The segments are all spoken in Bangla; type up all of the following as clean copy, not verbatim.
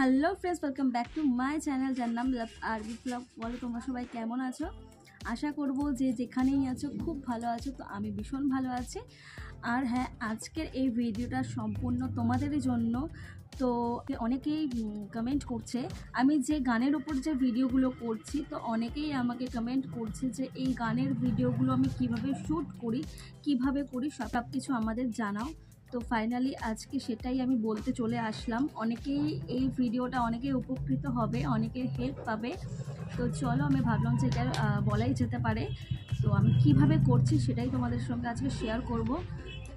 Hello friends, welcome back to my channel, যার নাম লাভ আরবি ব্লগ। বলো তোমরা সবাই কেমন আছো? আশা করব যে যেখানেই আছো খুব ভালো আছো। তো আমি ভীষণ ভালো আছি। আর হ্যাঁ, আজকের এই ভিডিওটা সম্পূর্ণ তোমাদেরই জন্য। তো অনেকেই কমেন্ট করছে আমি যে গানের উপর যে ভিডিওগুলো করছি, তো অনেকেই আমাকে কমেন্ট করছে যে এই গানের ভিডিওগুলো আমি কিভাবে শ্যুট করি, কিভাবে করি, সব কিছু আমাদের জানাও। তো ফাইনালি আজকে সেটাই আমি বলতে চলে আসলাম। অনেকেই এই ভিডিওটা অনেকেই উপকৃত হবে, অনেকের হেল্প পাবে। তো চলো, আমি ভাবলাম যে এটা বলাই যেতে পারে। তো আমি কিভাবে করছি সেটাই তোমাদের সঙ্গে আজকে শেয়ার করব।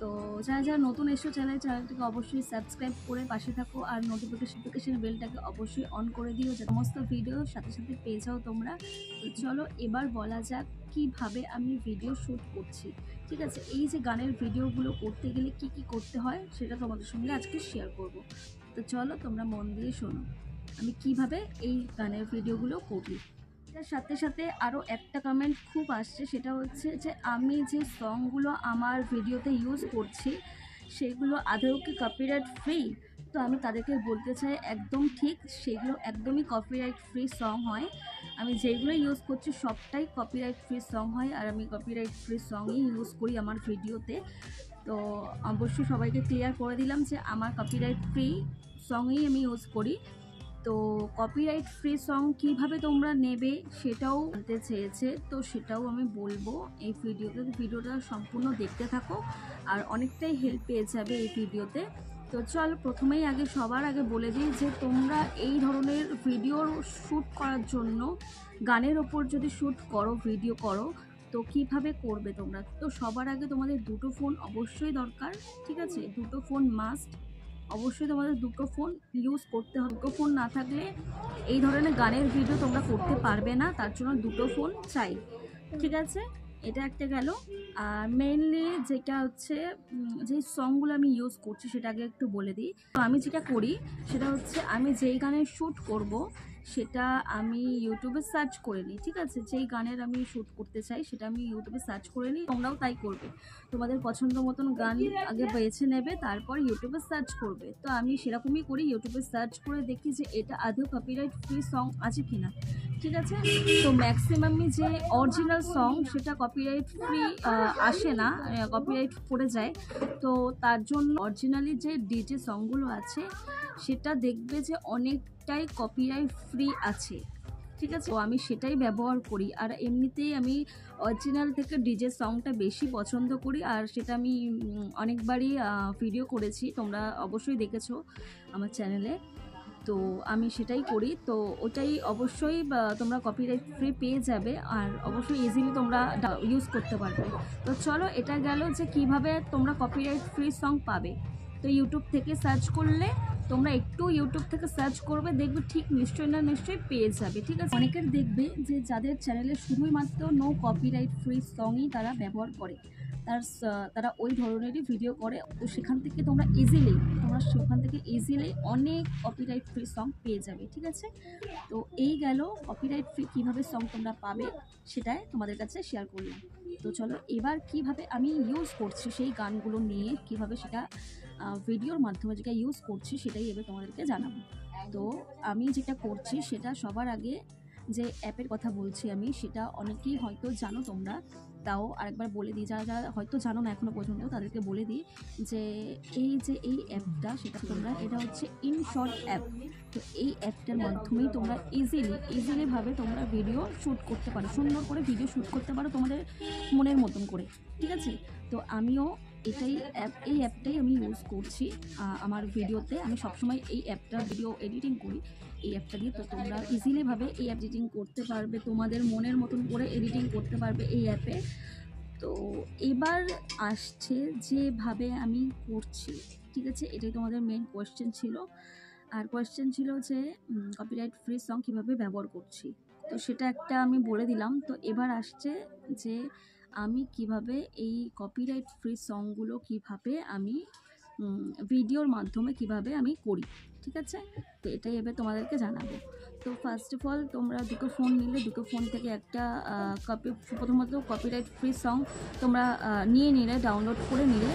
তো যারা যারা নতুন এসো চ্যানেলটিকে অবশ্যই সাবস্ক্রাইব করে পাশে থাকো, আর নোটিফিকেশন বেলটাকে অবশ্যই অন করে দিও, যে সমস্ত ভিডিও সাথে সাথে পেয়ে যাও তোমরা। তো চলো এবার বলা যাক কিভাবে আমি ভিডিও শ্যুট করছি। ঠিক আছে, এই যে গানের ভিডিওগুলো করতে গেলে কি কি করতে হয় সেটা তোমাদের সঙ্গে আজকে শেয়ার করব। তো চলো তোমরা মন দিয়ে শোনো আমি কিভাবে এই গানের ভিডিওগুলো করি। তার সাথে সাথে আরও একটা কমেন্ট খুব আসছে, সেটা হচ্ছে যে আমি যে সংগুলো আমার ভিডিওতে ইউজ করছি সেগুলো আদৌ কি কপিরাইট ফ্রি? তো আমি তাদেরকে বলতে চাই একদম ঠিক, সেগুলো একদমই কপিরাইট ফ্রি সং হয়। আমি যেগুলো ইউজ করছি সবটাই কপিরাইট ফ্রি সং হয়, আর আমি কপিরাইট ফ্রি সংই ইউজ করি আমার ভিডিওতে। তো অবশ্যই সবাইকে ক্লিয়ার করে দিলাম যে আমার কপিরাইট ফ্রি সংই আমি ইউজ করি। তো কপিরাইট ফ্রি সং কীভাবে তোমরা নেবে সেটাও জানতে চেয়েছে, তো সেটাও আমি বলবো এই ভিডিওটা সম্পূর্ণ দেখতে থাকো, আর অনেকটাই হেল্প পেয়ে যাবে এই ভিডিওতে। তো চল প্রথমেই সবার আগে বলে দিই যে তোমরা এই ধরনের ভিডিওর শ্যুট করার জন্য, গানের ওপর যদি শ্যুট করো, ভিডিও করো, তো কিভাবে করবে তোমরা। তো সবার আগে তোমাদের দুটো ফোন অবশ্যই দরকার। ঠিক আছে, দুটো ফোন মাস্ট, অবশ্যই তোমাদের দুটো ফোন ইউজ করতে হবে। দুটো ফোন না থাকলে এই ধরনের গানের ভিডিও তোমরা করতে পারবে না, তার জন্য দুটো ফোন চাই। ঠিক আছে, এটা একটা গেল। আর মেইনলি যেটা হচ্ছে যে সংগুলো আমি ইউজ করছি সেটা আগে একটু বলে দিই। তো আমি যেটা করি সেটা হচ্ছে আমি যেই গানের শ্যুট করব সেটা আমি ইউটিউবে সার্চ করে নিই। ঠিক আছে, যেই গানের আমি শ্যুট করতে চাই সেটা আমি ইউটিউবে সার্চ করে নিই, তোমরাও তাই করবে। তোমাদের পছন্দ মতন গান আগে বেছে নেবে, তারপর ইউটিউবে সার্চ করবে। তো আমি সেরকমই করি, ইউটিউবে সার্চ করে দেখি যে এটা আদৌ কপিরাইট ফ্রি সং আছে কিনা। ঠিক আছে, তো ম্যাক্সিমামই যে অরিজিনাল সং সেটা কপিরাইট ফ্রি আসে না, কপিরাইট পড়ে যায়। তো তার জন্য অরিজিনালি যে ডিজে সংগুলো আছে সেটা দেখবে যে অনেকটাই কপিরাইট ফ্রি আছে। ঠিক আছে, তো আমি সেটাই ব্যবহার করি। আর এমনিতেই আমি অরিজিনাল থেকে ডিজে সংটা বেশি পছন্দ করি, আর সেটা আমি অনেকবারই ভিডিও করেছি, তোমরা অবশ্যই দেখেছো আমার চ্যানেলে। তো আমি সেটাই করি, তো ওটাই অবশ্যই তোমরা কপিরাইট ফ্রি পেয়ে যাবে, আর অবশ্যই ইজিলি তোমরা ইউজ করতে পারবে। তো চলো, এটা গেল যে কিভাবে তোমরা কপিরাইট ফ্রি সং পাবে। তো ইউটিউব থেকে সার্চ করলে তোমরা একটু ইউটিউব থেকে সার্চ করবে, দেখবে ঠিক নিশ্চয়ই পেয়ে যাবে। ঠিক আছে, অনেকের দেখবে যে যাদের চ্যানেলে শুধুই মাত্র নো কপিরাইট ফ্রি সংই তারা ব্যবহার করে, তারা ওই ধরনেরই ভিডিও করে। তো সেখান থেকে তোমরা ইজিলি অনেক কপিরাইট ফ্রি সং পেয়ে যাবে। ঠিক আছে, তো এই গেল কপিরাইট ফ্রি কীভাবে সং তোমরা পাবে সেটাই তোমাদের কাছে শেয়ার করলাম। তো চলো এবার কিভাবে আমি ইউজ করছি সেই গানগুলো নিয়ে, কিভাবে সেটা ভিডিওর মাধ্যমে যেটা ইউজ করছি সেটাই এবার তোমাদেরকে জানাবো। তো আমি যেটা করছি সেটা সবার আগে যে অ্যাপের কথা বলছি আমি, সেটা অনেকেই হয়তো জানো তোমরা, তাও আরেকবার বলে দিই, যারা যারা হয়তো জানো না এখনও পর্যন্ত তাদেরকে বলে দিই যে এই অ্যাপটা, সেটা তোমরা, এটা হচ্ছে ইনশর্ট অ্যাপ। তো এই অ্যাপটার মাধ্যমেই তোমরা ইজিলিভাবে তোমরা ভিডিও শ্যুট করতে পারো, সুন্দর করে ভিডিও শ্যুট করতে পারো তোমাদের মনের মতন করে। ঠিক আছে, তো আমিও এই অ্যাপটাই আমি ইউজ করছি আমার ভিডিওতে। আমি সবসময় এই অ্যাপটা ভিডিও এডিটিং করি এই অ্যাপটা দিয়ে। তো তোমরা ইজিলিভাবে এই এডিটিং করতে পারবে, তোমাদের মনের মতন করে এডিটিং করতে পারবে এই অ্যাপে। তো এবার আসছে যেভাবে আমি করছি। ঠিক আছে, এটাই তোমাদের মেন কোয়েশ্চেন ছিল। আর কোয়েশ্চেন ছিল যে কপিরাইট ফ্রি সং কীভাবে ব্যবহার করছি, তো সেটা একটা আমি বলে দিলাম। তো এবার আসছে যে আমি কিভাবে এই কপিরাইট ফ্রি সংগুলো কিভাবে আমি ভিডিওর মাধ্যমে কিভাবে আমি করি। ঠিক আছে, তো এটাই এবার তোমাদেরকে জানাবো। তো ফার্স্ট অফ অল তোমরা দুটো ফোন নিলে, দুটো ফোন থেকে একটা প্রথমত কপিরাইট ফ্রি সং তোমরা নিয়ে নিলে, ডাউনলোড করে নিলে।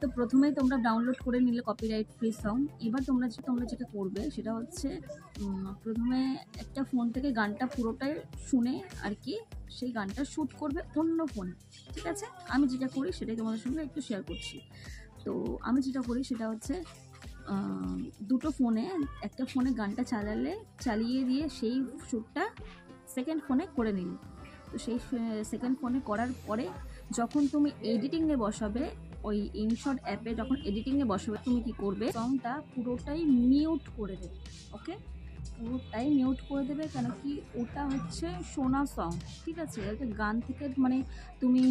তো প্রথমেই তোমরা ডাউনলোড করে নিলে কপিরাইট ফ্রি সং। এবার তোমরা যেটা করবে সেটা হচ্ছে প্রথমে একটা ফোন থেকে গানটা পুরোটাই শুনে আর কি সেই গানটা শ্যুট করবে অন্য ফোনে, ঠিক আছে? আমি যেটা করি সেটাই তোমাদের সঙ্গে একটু শেয়ার করছি। তো আমি যেটা করি সেটা হচ্ছে দুটো ফোনে, একটা ফোনে গানটা চালিয়ে দিয়ে সেই শ্যুটটা সেকেন্ড ফোনে করে নিলে। তো সেই সেকেন্ড ফোনে করার পরে যখন তুমি এডিটিংয়ে বসাবে, ওই ইনশট অ্যাপে যখন এডিটিংয়ে বসাবে, তুমি কি করবে, সংটা পুরোটাই মিউট করে দেবে। ওকে, পুরোটাই মিউট করে দেবে, কেন কি ওটা হচ্ছে শোনা সং, ঠিক আছে? এটা গান থেকে মানে তুমি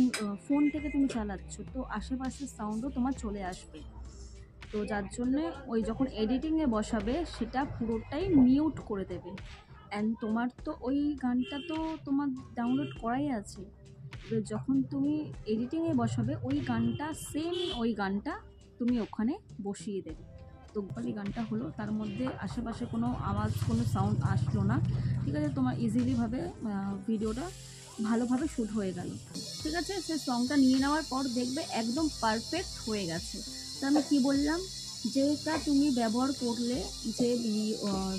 ফোন থেকে তুমি চালাচ্ছ, তো আশেপাশের সাউন্ডও তোমার চলে আসবে। তো যার জন্যে ওই যখন এডিটিংয়ে বসাবে সেটা পুরোটাই মিউট করে দেবে। অ্যান্ড তোমার তো ওই গানটা তো তোমার ডাউনলোড করাই আছে, এবার যখন তুমি এডিটিংয়ে বসাবে ওই গানটা সেম ওই গানটা তুমি ওখানে বসিয়ে দেবে। তো ওই গানটা হলো, তার মধ্যে আশেপাশে কোনো আওয়াজ কোনো সাউন্ড আসলো না, ঠিক আছে? তোমার ইজিলিভাবে ভিডিওটা ভালোভাবে শ্যুট হয়ে গেল, ঠিক আছে? সে সংটা নিয়ে নেওয়ার পর দেখবে একদম পারফেক্ট হয়ে গেছে। তো আমি কী বললাম, যেটা তুমি ব্যবহার করলে, যে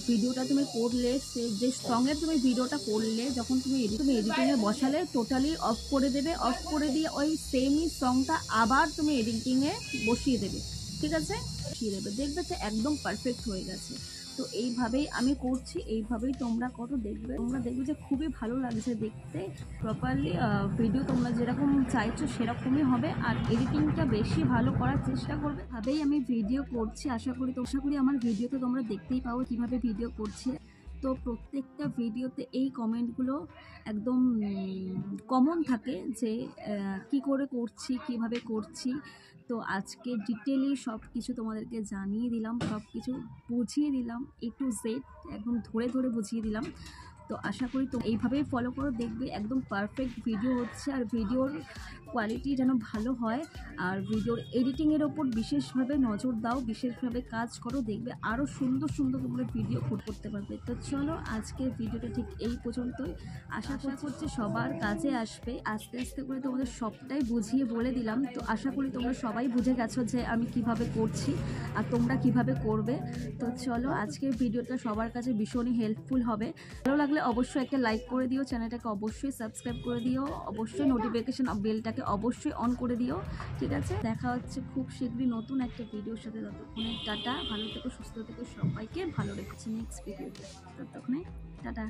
ভিডিওটা তুমি করলে, সে যে সঙ্গের তুমি ভিডিওটা করলে, যখন তুমি এডিটিংয়ে বসালে টোটালি অফ করে দেবে। অফ করে দিয়ে ওই সেমই সংটা আবার তুমি এডিটিংয়ে বসিয়ে দেবে, ঠিক আছে? বসিয়ে দেবে, দেখবে যে একদম পারফেক্ট হয়ে গেছে। তো এইভাবেই আমি করছি, এইভাবেই তোমরা করো, তোমরা দেখবে যে খুবই ভালো লাগছে দেখতে। প্রপারলি ভিডিও তোমরা যেরকম চাইছো সেরকমই হবে, আর এডিটিংটা বেশি ভালো করার চেষ্টা করবে। ভাবেই আমি ভিডিও করছি, আশা করি আমার ভিডিওতে তোমরা দেখতেই পাও কীভাবে ভিডিও করছি। তো প্রত্যেকটা ভিডিওতে এই কমেন্টগুলো একদম কমন থাকে যে কি করে করছি, কিভাবে করছি। তো আজকে ডিটেলি সব কিছু তোমাদেরকে জানিয়ে দিলাম, সব কিছু বুঝিয়ে দিলাম, A to Z একদম ধরে ধরে বুঝিয়ে দিলাম। তো আশা করি তো এইভাবেই ফলো করো, দেখবে একদম পারফেক্ট ভিডিও হচ্ছে। আর ভিডিওর কোয়ালিটি যেন ভালো হয়, আর ভিডিওর এডিটিংয়ের ওপর বিশেষভাবে নজর দাও, বিশেষভাবে কাজ করো, দেখবে আরও সুন্দর সুন্দর তোমরা ভিডিও করতে পারবে। তো চলো, আজকের ভিডিওটা ঠিক এই পর্যন্তই। আশা করছি সবার কাজে আসবে। আস্তে আস্তে করে তোমাদের সবটাই বুঝিয়ে বলে দিলাম। তো আশা করি তোমরা সবাই বুঝে গেছো যে আমি কিভাবে করছি আর তোমরা কিভাবে করবে। তো চলো, আজকের ভিডিওটা সবার কাছে ভীষণই হেল্পফুল হবে। ভালো লাগলে অবশ্যই একটা লাইক করে দিও, চ্যানেলটাকে অবশ্যই সাবস্ক্রাইব করে দিও, অবশ্যই নোটিফিকেশন বেলটাকে অবশ্যই অন করে দিও, ঠিক আছে? দেখা হচ্ছে খুব শীঘ্রই নতুন একটা ভিডিওর সাথে। ততক্ষণে টাটা, ভালো থেকো, সুস্থ থেকো, সবাইকে ভালো রেখেছি নেক্সট ভিডিওতে। ততক্ষণে টাটা।